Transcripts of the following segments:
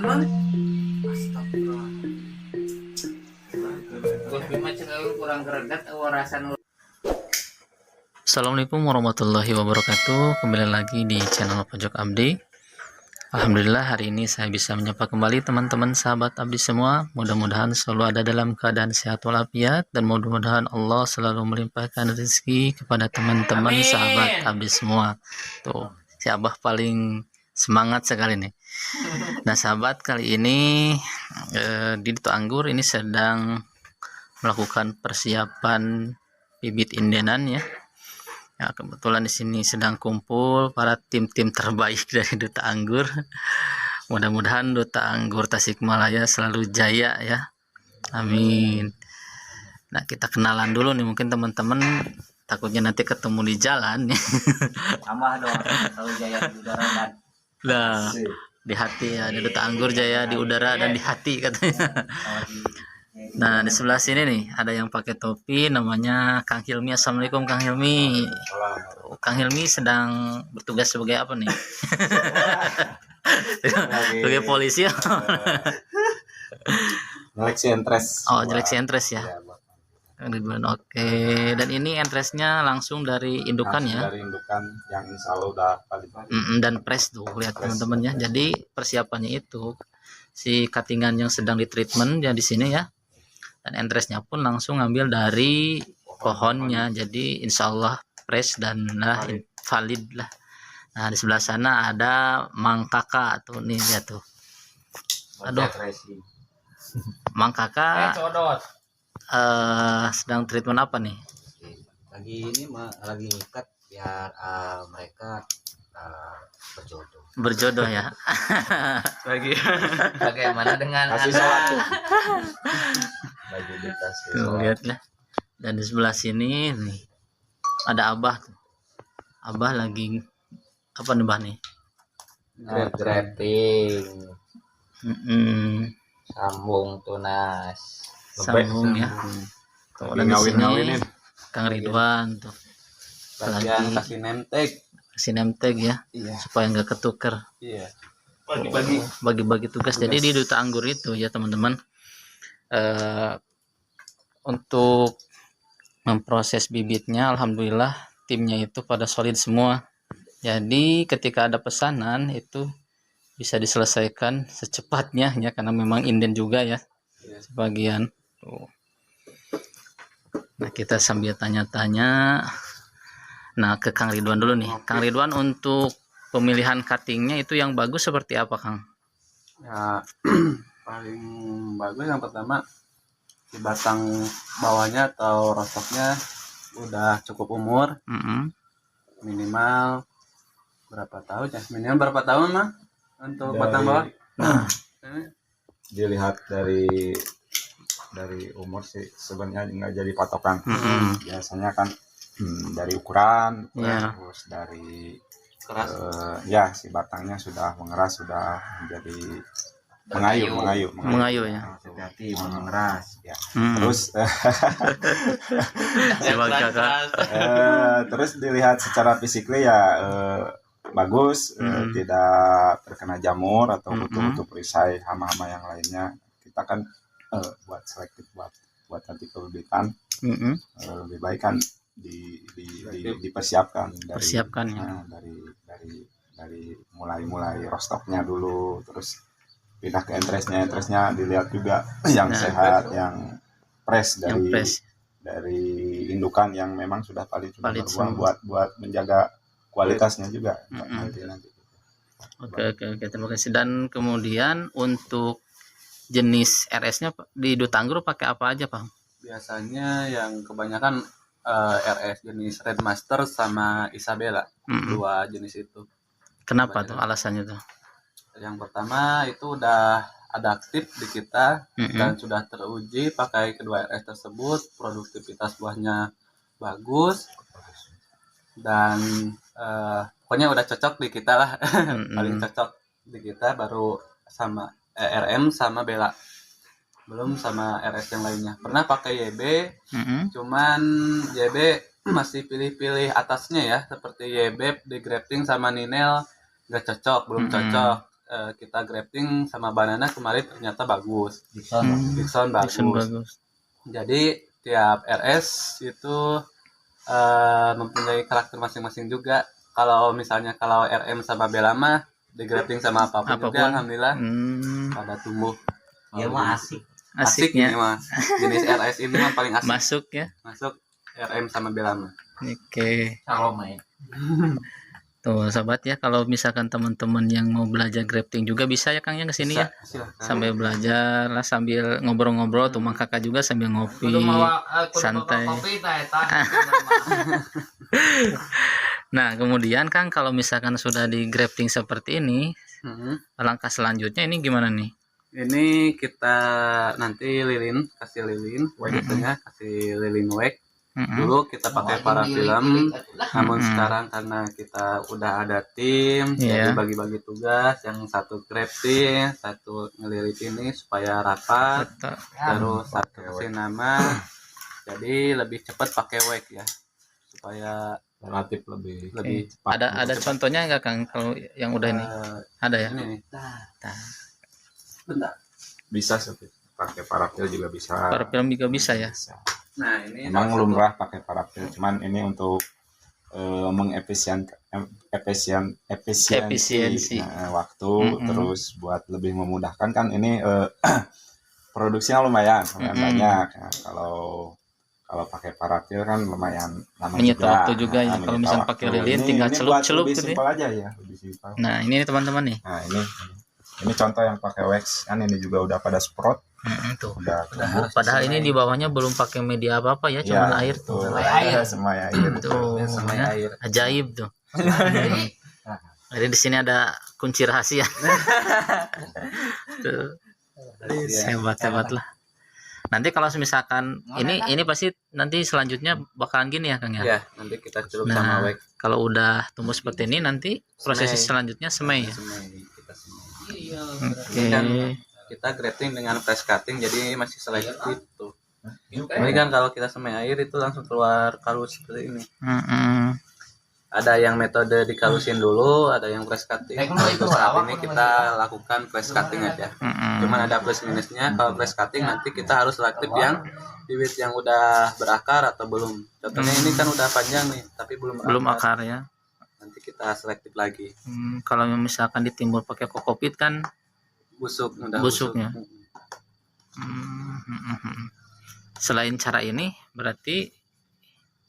teman. Astagfirullah. Kurang greget rasa. Assalamualaikum warahmatullahi wabarakatuh. Kembali lagi di channel Pojok Abdi. Alhamdulillah hari ini saya bisa menyapa kembali teman-teman sahabat Abdi semua. Mudah-mudahan selalu ada dalam keadaan sehat walafiat, dan mudah-mudahan Allah selalu melimpahkan rezeki kepada teman-teman sahabat Abdi semua. Tuh, si Abah paling semangat sekali nih. Nah sahabat, kali ini di Duto Anggur ini sedang melakukan persiapan bibit indenan ya. Ya, kebetulan di sini sedang kumpul para tim-tim terbaik dari Duta Anggur. Mudah-mudahan Duta Anggur Tasikmalaya selalu jaya ya. Amin. Nah, kita kenalan dulu nih, mungkin teman-teman takutnya nanti ketemu di jalan. Tambah dong, selalu jaya di udara dan Nah, di hati ya, ada Duta Anggur jaya di udara dan di hati katanya. Nah, di sebelah sini nih ada yang pakai topi, namanya Kang Hilmi. Assalamualaikum Kang Hilmi. Kang Hilmi sedang bertugas sebagai apa nih? Sebagai polisi ya? Seleksi entres. Oh, seleksi entres ya. Oke, dan ini entresnya langsung dari indukan ya. Dari indukan yang insya Allah udah paling. Dan press tuh, lihat teman-teman ya. Jadi persiapannya itu si cuttingan yang sedang di treatment ya di sini ya. Dan entresnya pun langsung ngambil dari pohonnya, jadi insya Allah fresh dan valid lah. Nah di sebelah sana ada Mang Kakak tuh nih ya tuh. Aduh, Mang Kakak sedang treatment apa nih? lagi ini lagi ngikat biar mereka Berjodoh ya. bagi bagaimana dengan Kasih anak salat. Lagi dikasih Tuh salat. lihat lah. Dan di sebelah sini nih ada Abah tuh. Abah lagi apa nih Bah nih? grafting Mm-mm. sambung tunas Sambung ya. Tuh, dan di sini Kang Ridwan tuh Bagian lagi kasih nemtek. kasih nemteg ya, Iya. supaya nggak ketuker. Iya. Bagi-bagi tugas. Jadi di Duta Anggur itu ya teman-teman, untuk memproses bibitnya alhamdulillah timnya itu pada solid semua. Jadi ketika ada pesanan itu bisa diselesaikan secepatnya ya, karena memang inden juga ya sebagian. Tuh. Nah kita sambil tanya-tanya. Nah ke Kang Ridwan dulu nih. Kang Ridwan, untuk pemilihan cuttingnya itu yang bagus seperti apa Kang? Ya paling bagus yang pertama di batang bawahnya atau rosoknya udah cukup umur, minimal berapa tahun ya? Minimal berapa tahun mah untuk batang bawah? Nah, Dilihat dari umur sih sebenarnya nggak jadi patokan. Biasanya kan dari ukuran, Ya. terus dari keras ya si batangnya sudah mengeras, sudah menjadi mengayu ya. hati mengeras ya. Terus Sebagai kakak. terus dilihat secara fisiknya ya bagus, tidak terkena jamur atau kutu-kutu perisai, hama-hama yang lainnya. Kita kan buat selektif buat nanti kebebitan, lebih baik kan dipersiapkan dari mulai rostoknya dulu, terus pindah ke entresnya dilihat juga yang sehat, yang fresh dari indukan yang memang sudah valid buat menjaga kualitasnya juga nanti. Oke, terima kasih. Dan kemudian untuk jenis RS-nya di Duta Anggur pakai apa aja Pak? Biasanya yang kebanyakan RS jenis Red Master sama Isabella, dua jenis itu. Kenapa tuh alasannya tuh? Yang pertama itu udah adaptif di kita dan sudah teruji pakai kedua RS tersebut, produktivitas buahnya bagus dan pokoknya udah cocok di kita lah. Paling cocok di kita baru sama RM sama Bella, belum sama RS yang lainnya. Pernah pakai YB, cuman YB masih pilih-pilih atasnya ya, seperti YB di grafting sama Ninel nggak cocok, belum cocok. kita grafting sama banana kemarin ternyata bagus. Dixon. Dickson Action bagus. bagus. Jadi tiap RS itu mempunyai karakter masing-masing juga. Kalau misalnya kalau RM sama Belama di grafting sama apapun juga Apapun. alhamdulillah Hmm, pada tumbuh. Dia mah asik. Asik ini asiknya mah. Jenis RS ini mah paling asik. masuk ya. Masuk RM sama Belama. Oke. Kalau main. Tuh sahabat ya, kalau misalkan teman-teman yang mau belajar grafting juga bisa ya Kang ya ke sini ya. Silakan. Sambil belajar lah, sambil ngobrol-ngobrol tuh Mang Kakak juga sambil ngopi. santai. Nah, kemudian Kang kalau misalkan sudah di grafting seperti ini, langkah selanjutnya ini gimana nih? Ini kita nanti kasih lilin, biasanya kasih lilin wax. Dulu kita pakai parafilm, namun sekarang karena kita udah ada tim, jadi bagi-bagi tugas, yang satu grafting, satu ngelilit ini supaya rapat, terus satu kasih nama, jadi lebih cepat pakai wax ya, supaya relatif lebih cepat. Ada contohnya nggak Kang kalau yang udah ini? Ada ya? Ini nih. Bentar. bisa seperti pakai parafil juga bisa. Parafilm juga bisa ya? Bisa. Nah ini Emang lumrah pakai parafil, cuman ini untuk efisiensi waktu, terus buat lebih memudahkan kan ini produksinya lumayan banyak. Nah, kalau pakai parafil kan lumayan lama menyita juga. waktu juga ya. Kalau misalnya pakai lilin tinggal celup-celup lebih gitu. simpel aja ya, lebih simpel. Nah, ini teman-teman nih. Nah, ini contoh yang pakai wax kan, ini juga udah pada sprout. Tuh. Udah Padahal ini di bawahnya belum pakai media apa-apa ya, cuma air tuh. Semai air. Tuh, ya. air. Ajaib tuh. Jadi di sini ada kunci rahasia. Tuh. Hebat lah. Nanti kalau misalkan ini pasti nanti selanjutnya bakalan gini ya Kang ya. Ya, nanti kita celup sama wax. Kalau udah tumbuh seperti ini nanti proses selanjutnya semai ya. Kita semai. Oke. Kita grafting dengan press cutting, jadi masih selektif tuh. Ini kan kalau kita semai air itu langsung keluar kalus seperti ini. Ada yang metode dikalusin dulu, ada yang press cutting. Untuk saat ini kita lakukan press cutting aja. Cuman ada plus minusnya. Kalau press cutting nanti kita harus selektif yang bibit yang udah berakar atau belum. Contohnya ini kan udah panjang nih, tapi belum akar ya. Nanti kita selektif lagi. Kalau misalkan ditimbul pakai kokopit kan busuknya. Selain cara ini berarti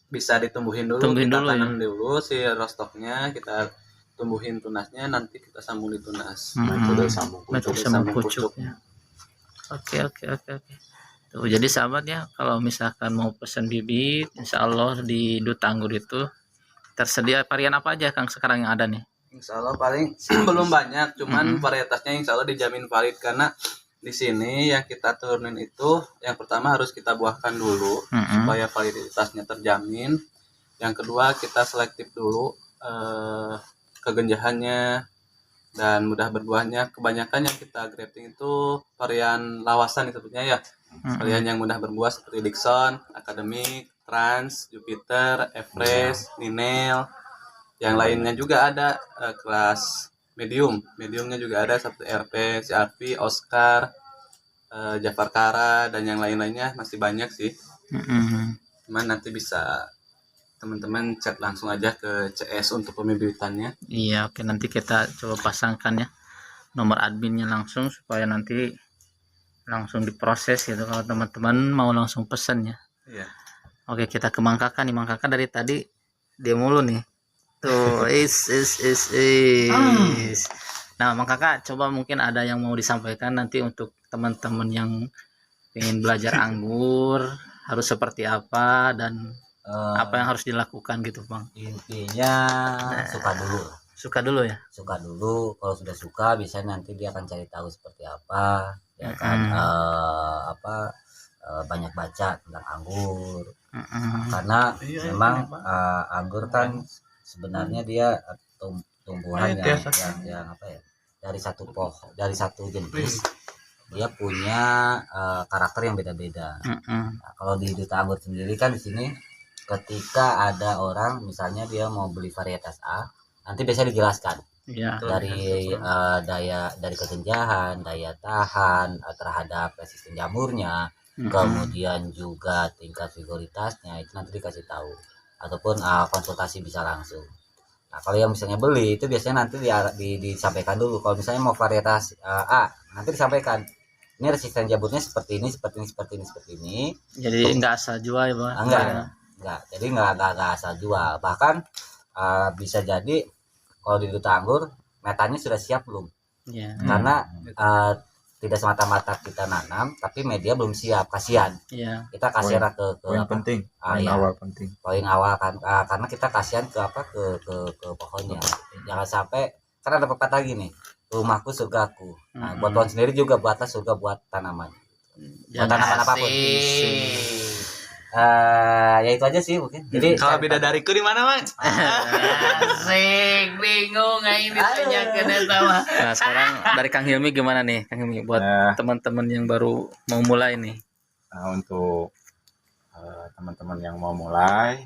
bisa ditumbuhin dulu, tanam dulu si rostoknya, kita tumbuhin tunasnya, nanti kita sambung di tunas. Metode sambung pucuknya. Oke. Tuh, jadi sahabat ya, kalau misalkan mau pesan bibit, insya Allah di Duta Anggur itu tersedia varian apa aja Kang sekarang yang ada nih? Insya Allah paling belum banyak, cuman varietasnya insya Allah dijamin valid, karena di sini yang kita turunin itu yang pertama harus kita buahkan dulu supaya validitasnya terjamin. Yang kedua kita selektif dulu kegenjahannya dan mudah berbuahnya. Kebanyakan yang kita grafting itu varian lawasan sebetulnya ya, varian yang mudah berbuah seperti Dickson, Academic, Trans, Jupiter, Everest, Ninel. Yang lainnya juga ada kelas mediumnya juga ada seperti RP, CRV, Oscar, Jafar Kara, dan yang lain-lainnya masih banyak sih. Cuman nanti bisa teman-teman chat langsung aja ke CS untuk pembibitannya. Iya, oke, nanti kita coba pasangkan ya nomor adminnya langsung supaya nanti langsung diproses gitu kalau teman-teman mau langsung pesen ya. Iya. Oke, kita ke Mang Kakak nih. Mang Kakak dari tadi dia mulu nih. Tuh, Nah, Mang Kakak coba mungkin ada yang mau disampaikan nanti untuk teman-teman yang ingin belajar anggur harus seperti apa dan apa yang harus dilakukan gitu, Bang. Intinya suka dulu ya. Suka dulu, kalau sudah suka bisa nanti dia akan cari tahu seperti apa, ya kan. Banyak baca tentang anggur. Karena memang anggur kan sebenarnya dia tumbuhan yang apa ya, dari satu jenis dia punya karakter yang beda-beda. Nah, kalau di Duta Anggur sendiri kan di sini ketika ada orang misalnya dia mau beli varietas A, nanti biasanya dijelaskan Iya. dari dari kegenjahan, daya tahan terhadap resisten jamurnya, kemudian juga tingkat vigoritasnya itu nanti dikasih tahu ataupun konsultasi bisa langsung. Nah, kalau yang misalnya beli itu biasanya nanti disampaikan dulu. Kalau misalnya mau varietas A, nanti disampaikan ini resisten jamurnya seperti ini, seperti ini, seperti ini, seperti ini. Jadi nggak asal jual ya bang? Enggak. Jadi nggak asal jual. Bahkan bisa jadi kalau di Duta Anggur metanya sudah siap belum? Iya. Karena tidak semata-mata kita nanam, tapi media belum siap, kasihan. Iya. Kita kasihan ke poin apa? penting, poin Ya, awal penting. poin awal kan, karena kita kasihan ke apa ke pohonnya. Jangan sampai kan ada pepatah gini, rumahku surgaku. Nah, buat pohon sendiri juga buatlah surga buat tanaman. Buat tanaman apapun. Ya itu aja sih mungkin. Jadi Kalau bidadariku di mana, Bang? Asik, bingung ini tanyakan sama. Nah, sekarang dari Kang Hilmi gimana nih, Kang Hilmi buat teman-teman yang baru mau mulai nih? Nah, untuk teman-teman yang mau mulai,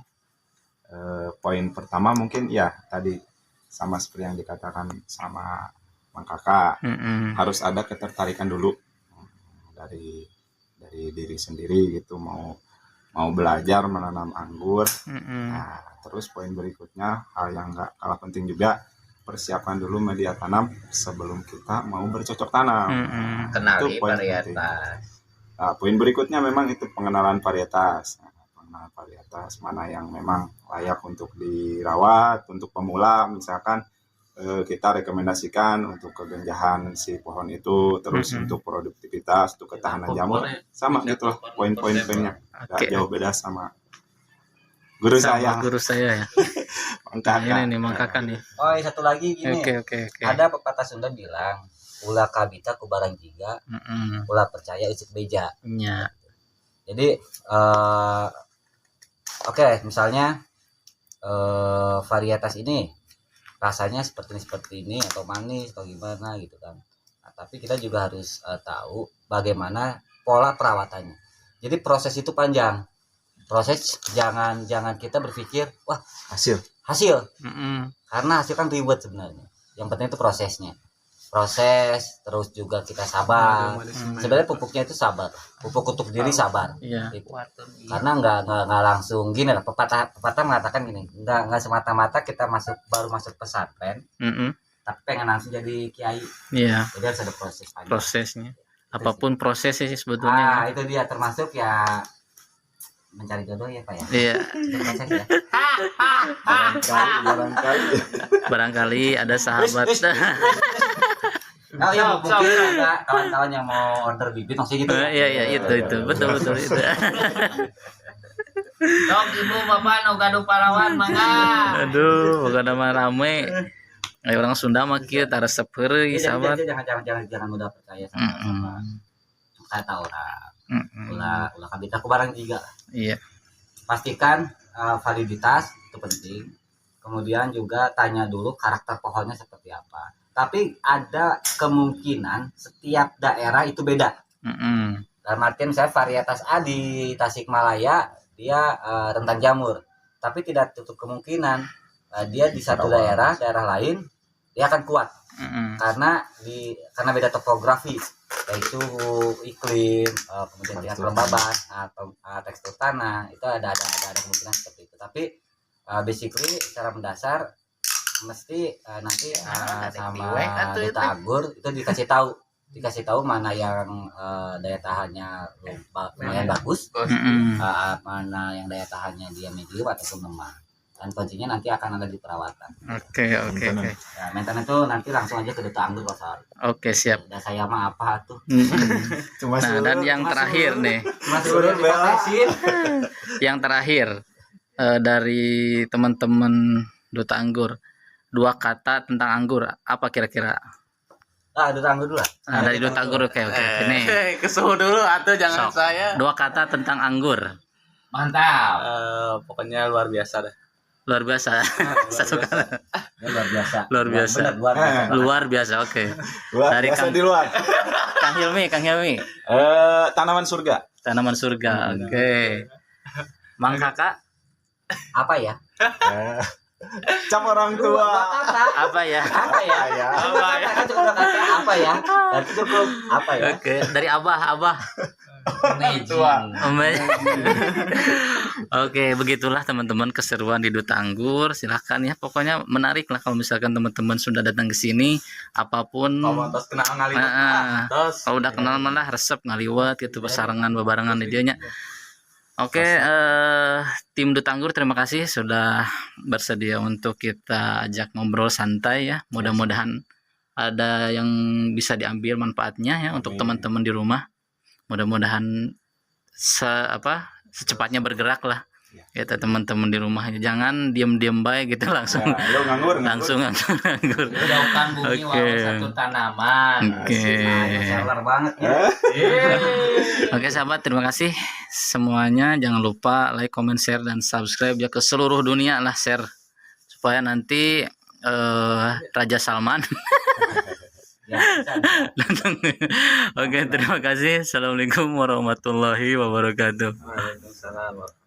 poin pertama mungkin ya tadi sama seperti yang dikatakan sama Bang Kakak, harus ada ketertarikan dulu dari diri sendiri gitu, mau belajar menanam anggur. Nah, terus poin berikutnya, hal yang nggak kalah penting juga, persiapkan dulu media tanam sebelum kita mau bercocok tanam. kenali poin varietas. Nah, poin berikutnya memang itu pengenalan varietas. Pengenalan varietas mana yang memang layak untuk dirawat, untuk pemula misalkan kita rekomendasikan untuk kegenjahan si pohon itu, terus untuk produktivitas, untuk ketahanan jamur, sama gitu lah poin-poinnya. Nggak jauh beda sama guru saya ya. Bang Kakak. Ini nih Bang Kakak nih. Oh, satu lagi gini. Oke. Ada pepatah Sunda bilang, ulah kabita kubarang jiga, ulah percaya icik beja. Iya. Jadi oke, misalnya varietas ini rasanya seperti ini atau manis atau gimana gitu kan. Nah, tapi kita juga harus tahu bagaimana pola perawatannya. Jadi proses itu panjang. Proses jangan kita berpikir wah hasil. Karena hasil kan ribet sebenarnya. Yang penting itu prosesnya. Proses, terus juga kita sabar. Sebenarnya pupuknya itu sabar. Pupuk untuk diri sabar. Iya. Gitu. Karena nggak langsung gini lah. Pepatah mengatakan gini, nggak semata-mata kita baru masuk pesantren, tapi pengen langsung jadi kiai. Iya. Jadi harus ada proses panjang. Prosesnya. Apapun prosesnya sih sebetulnya. Itu dia termasuk ya mencari jodoh ya Pak ya. Iya. Itu proses ya. Barangkali ada sahabat. Oh ya mungkin ada kawan-kawan yang mau order bibit maksudnya gitu. Iya itu betul itu. Dok ibu bapak no gaduh parawan mangga. Aduh, bukan nama rame. Orang Sunda mah kieu taresep heureuy sahabat. Jangan mudah percaya sama kata orang. Ulah kabita ku barang juga. Iya. Pastikan validitas itu penting. Kemudian juga tanya dulu karakter pohonnya seperti apa. Tapi ada kemungkinan setiap daerah itu beda. Dalam artian misalnya varietas A di Tasikmalaya dia rentan jamur, tapi tidak tutup kemungkinan dia di satu daerah lain dia akan kuat. Karena beda topografi, baik suhu, iklim, kemudian tingkat kelembaban, tekstur tanah, itu ada kemungkinan seperti itu. Tapi basically secara mendasar mesti nanti sama Duta Anggur itu dikasih tahu mana yang daya tahannya lumayan bagus, mana yang daya tahannya dia medium ataupun lemah. Dan kuncinya nanti akan ada di perawatan. Oke. Ya, maintenance itu nanti langsung aja ke Duta Anggur Pak Sar. Oke, siap. Udah saya mah apa tuh? Nah, dan yang terakhir nih. Yang terakhir dari teman-teman Duta Anggur. 2 kata tentang anggur, apa kira-kira? Duta Anggur dulu lah. Nah, dari Duta Anggur, oke. Ini. Kesuhu dulu atau jangan Sok. saya. 2 kata tentang anggur. Mantap. Pokoknya luar biasa dah. Luar biasa. Satu kata. Luar biasa. Luar biasa, oke. Dari Kang- di luar. Kang Hilmi. Tanaman surga. Tanaman surga. Oke. Mang Kakak, Apa ya? Cap orang tua. Apa ya? Apa ya? Ya. Apa ya? Kan cukup dua kata apa ya? Berarti cukup apa ya? Oke, dari Abah. Amazing. Oke, begitulah teman-teman keseruan di Duta Anggur. Silahkan ya, pokoknya menarik lah kalau misalkan teman-teman sudah datang ke sini, apapun. Kalau tos kenal ngaliwat Nah, tos. kalau udah kenal malah resep ngaliwat gitu, besarangan bebarengan di dianya. Oke, tim Duta Anggur terima kasih sudah bersedia untuk kita ajak ngobrol santai ya. Mudah-mudahan ada yang bisa diambil manfaatnya ya untuk teman-teman di rumah. Mudah-mudahan secepatnya bergerak lah. Kita teman-teman di rumah jangan diam-diam baik gitu langsung. Ya, lu nganggur. Langsung nganggur. Jauhkan bumi walau satu tanaman. Oke. Seller banget ya. Oke sahabat, terima kasih semuanya. Jangan lupa like, comment, share, dan subscribe ya ke seluruh dunia lah, share supaya nanti Raja Salman. Oke, terima kasih. Assalamualaikum warahmatullahi wabarakatuh. Waalaikumsalam.